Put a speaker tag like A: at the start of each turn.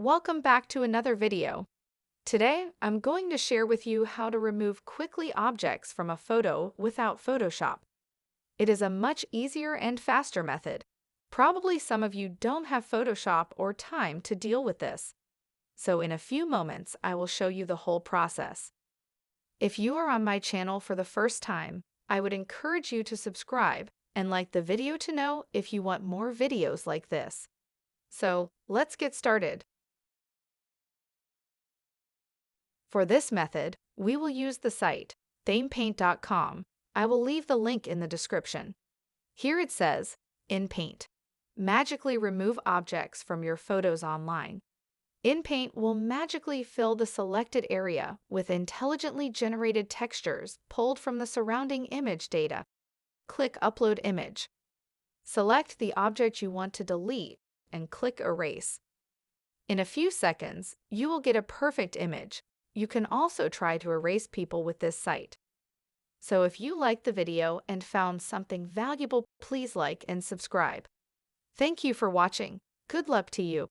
A: welcome back to another video. Today, I'm going to share with you how to remove quickly objects from a photo without Photoshop. It is a much easier and faster method. Probably some of you don't have Photoshop or time to deal with this. So in a few moments, I will show you the whole process. If you are on my channel for the first time, I would encourage you to subscribe and like the video to know if you want more videos like this. So, let's get started. For this method, we will use the site themepaint.com. I will leave the link in the description. Here it says, in Paint, magically remove objects from your photos online. In Paint will magically fill the selected area with intelligently generated textures pulled from the surrounding image data. Click Upload Image. Select the object you want to delete and click Erase. In a few seconds, you will get a perfect image. You can also try to erase people with this site. So if you liked the video and found something valuable, please like and subscribe. Thank you for watching. Good luck to you.